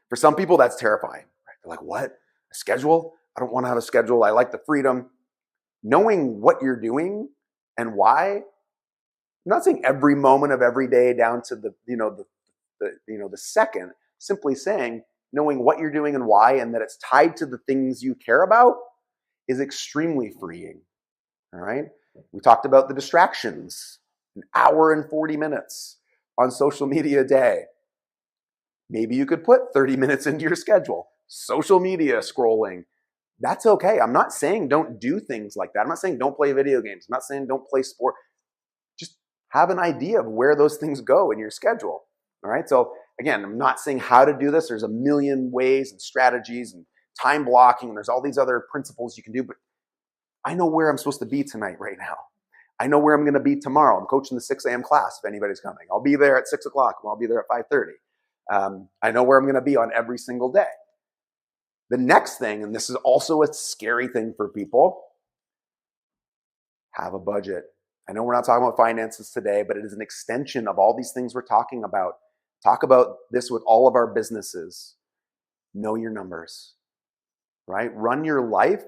For some people, that's terrifying. Right? They're like, what? A schedule? I don't want to have a schedule. I like the freedom. Knowing what you're doing and why, I'm not saying every moment of every day down to the second, simply saying knowing what you're doing and why, and that it's tied to the things you care about is extremely freeing. All right. We talked about the distractions, an hour and 40 minutes on social media a day. Maybe you could put 30 minutes into your schedule. Social media scrolling. That's okay. I'm not saying don't do things like that. I'm not saying don't play video games. I'm not saying don't play sport. Just have an idea of where those things go in your schedule. All right. So again, I'm not saying how to do this. There's a million ways and strategies and time blocking. And there's all these other principles you can do. But I know where I'm supposed to be tonight right now. I know where I'm going to be tomorrow. I'm coaching the 6 a.m. class if anybody's coming. I'll be there at 6 o'clock. I'll be there at 5:30. I know where I'm going to be on every single day. The next thing, and this is also a scary thing for people, have a budget. I know we're not talking about finances today, but it is an extension of all these things we're talking about. Talk about this with all of our businesses. Know your numbers, right? Run your life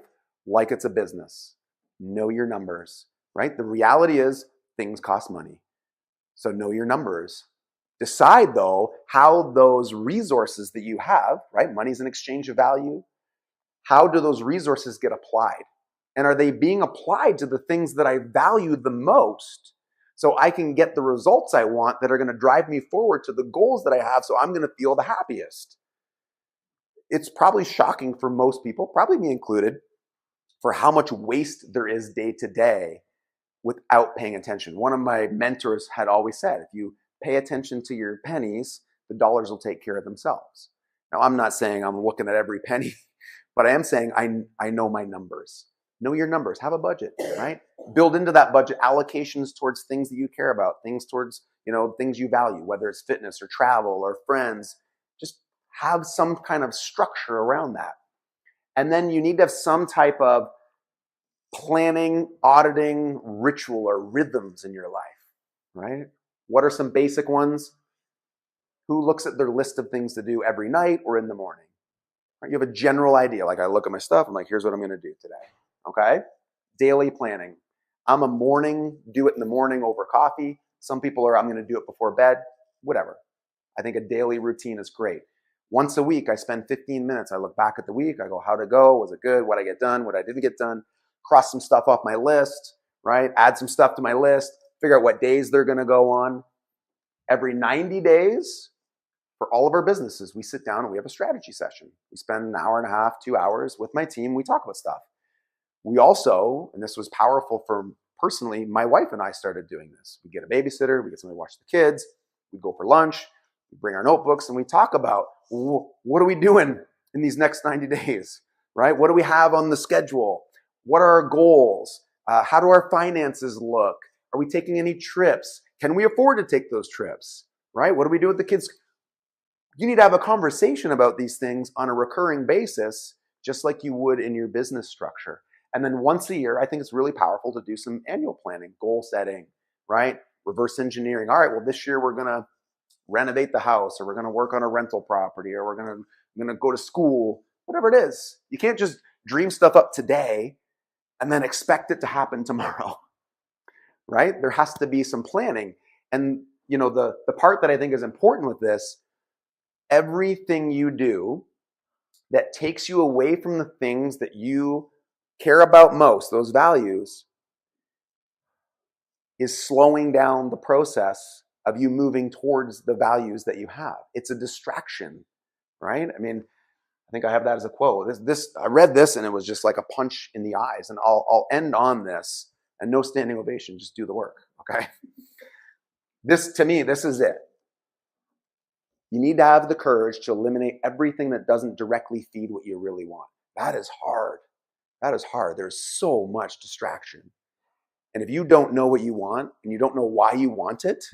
like it's a business. Know your numbers, right? The reality is things cost money. So know your numbers. Decide, though, how those resources that you have, right? Money's an exchange of value. How do those resources get applied? And are they being applied to the things that I value the most so I can get the results I want that are going to drive me forward to the goals that I have so I'm going to feel the happiest? It's probably shocking for most people, probably me included, for how much waste there is day to day without paying attention. One of my mentors had always said, if you pay attention to your pennies, the dollars will take care of themselves. Now, I'm not saying I'm looking at every penny, but I am saying I know my numbers. Know your numbers. Have a budget, right? Build into that budget allocations towards things that you care about, things towards, things you value, whether it's fitness or travel or friends. Just have some kind of structure around that. And then you need to have some type of planning, auditing, ritual or rhythms in your life, right? What are some basic ones? Who looks at their list of things to do every night or in the morning? Right? You have a general idea. Like I look at my stuff, I'm like, here's what I'm going to do today. Okay? Daily planning. I'm a morning, do it in the morning over coffee. Some people are, I'm going to do it before bed, whatever. I think a daily routine is great. Once a week, I spend 15 minutes. I look back at the week. I go, how'd it go? Was it good? What I get done? What I didn't get done? Cross some stuff off my list, right? Add some stuff to my list. Figure out what days they're going to go on. Every 90 days, for all of our businesses, we sit down and we have a strategy session. We spend an hour and a half, 2 hours with my team. We talk about stuff. We also, and this was powerful for personally, my wife and I started doing this. We get a babysitter, we get somebody to watch the kids, we go for lunch, we bring our notebooks and we talk about what are we doing in these next 90 days, right? What do we have on the schedule? What are our goals? How do our finances look? Are we taking any trips? Can we afford to take those trips, right? What do we do with the kids? You need to have a conversation about these things on a recurring basis, just like you would in your business structure. And then once a year, I think it's really powerful to do some annual planning, goal setting, right? Reverse engineering. All right, well, this year we're going to renovate the house, or we're going to work on a rental property, or we're going to go to school, whatever it is. You can't just dream stuff up today and then expect it to happen tomorrow, right? There has to be some planning. And, the part that I think is important with this, everything you do that takes you away from the things that you care about most, those values, is slowing down the process of you moving towards the values that you have. It's a distraction, right? I mean, I think I have that as a quote. I read this and it was just like a punch in the eyes. And I'll end on this, and no standing ovation, just do the work, okay? To me, this is it. You need to have the courage to eliminate everything that doesn't directly feed what you really want. That is hard. That is hard. There's so much distraction. And if you don't know what you want and you don't know why you want it,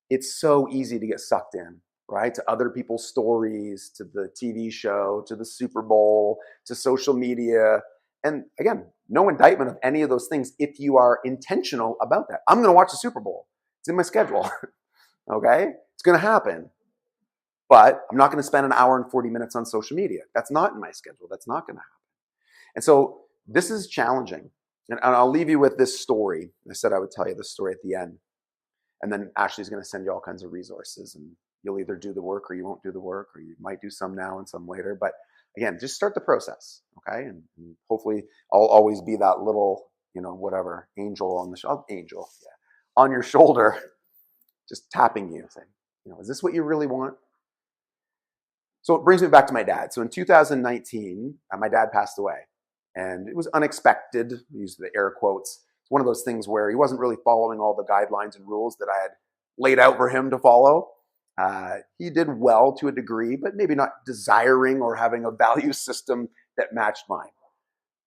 it's so easy to get sucked in, right? To other people's stories, to the TV show, to the Super Bowl, to social media. And again, no indictment of any of those things if you are intentional about that. I'm going to watch the Super Bowl. It's in my schedule, okay? It's going to happen. But I'm not going to spend an hour and 40 minutes on social media. That's not in my schedule. That's not going to happen. And so this is challenging. And I'll leave you with this story. I said I would tell you this story at the end. And then Ashley's going to send you all kinds of resources. And you'll either do the work or you won't do the work, or you might do some now and some later. But again, just start the process, okay? And hopefully I'll always be that little, whatever, angel on on your shoulder, just tapping you, saying, is this what you really want? So it brings me back to my dad. So in 2019, my dad passed away. And it was unexpected, use the air quotes. It's one of those things where he wasn't really following all the guidelines and rules that I had laid out for him to follow. He did well to a degree, but maybe not desiring or having a value system that matched mine.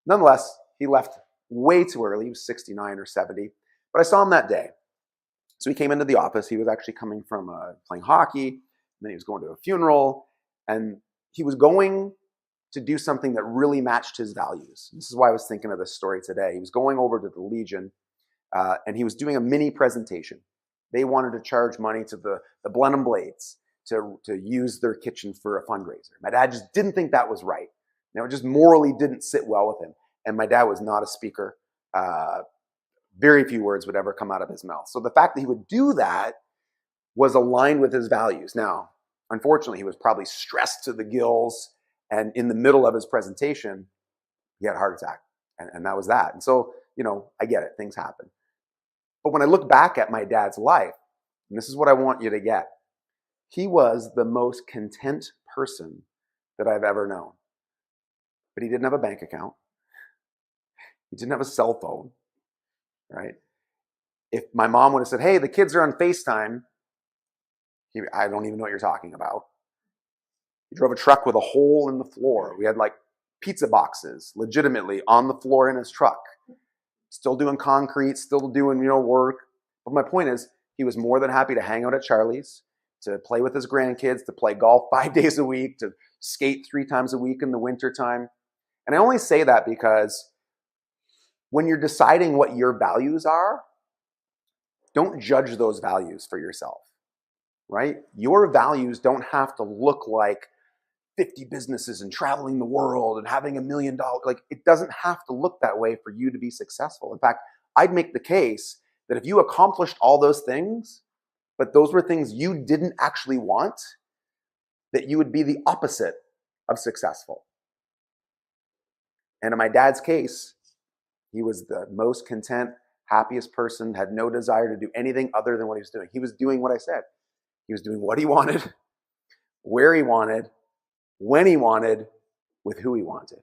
Nonetheless, he left way too early. He was 69 or 70. But I saw him that day. So he came into the office. He was actually coming from playing hockey. And then he was going to a funeral. And he was going to do something that really matched his values. This is why I was thinking of this story today. He was going over to the Legion, and he was doing a mini presentation. They wanted to charge money to the Blenheim Blades to use their kitchen for a fundraiser. My dad just didn't think that was right. It just morally didn't sit well with him. And my dad was not a speaker. Very few words would ever come out of his mouth. So the fact that he would do that was aligned with his values. Now, unfortunately, he was probably stressed to the gills. And in the middle of his presentation, he had a heart attack. And that was that. And so, I get it. Things happen. But when I look back at my dad's life, and this is what I want you to get, he was the most content person that I've ever known. But he didn't have a bank account. He didn't have a cell phone, right? If my mom would have said, hey, the kids are on FaceTime, I don't even know what you're talking about. He drove a truck with a hole in the floor. We had like pizza boxes legitimately on the floor in his truck, still doing concrete, still doing, work. But my point is, he was more than happy to hang out at Charlie's, to play with his grandkids, to play golf 5 days a week, to skate 3 times a week in the wintertime. And I only say that because when you're deciding what your values are, don't judge those values for yourself, right? Your values don't have to look like 50 businesses and traveling the world and having $1 million. Like, it doesn't have to look that way for you to be successful. In fact, I'd make the case that if you accomplished all those things, but those were things you didn't actually want, that you would be the opposite of successful. And in my dad's case, he was the most content, happiest person, had no desire to do anything other than what he was doing. He was doing what I said. He was doing what he wanted, where he wanted, when he wanted, with who he wanted.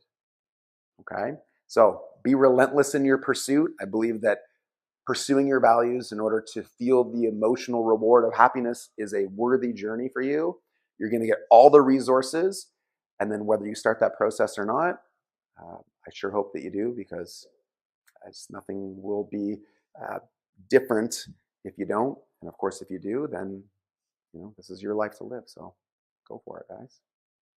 Okay? So be relentless in your pursuit. I believe that pursuing your values in order to feel the emotional reward of happiness is a worthy journey for you. You're going to get all the resources. And then whether you start that process or not, I sure hope that you do, because nothing will be different if you don't. And of course, if you do, then this is your life to live. So go for it, guys.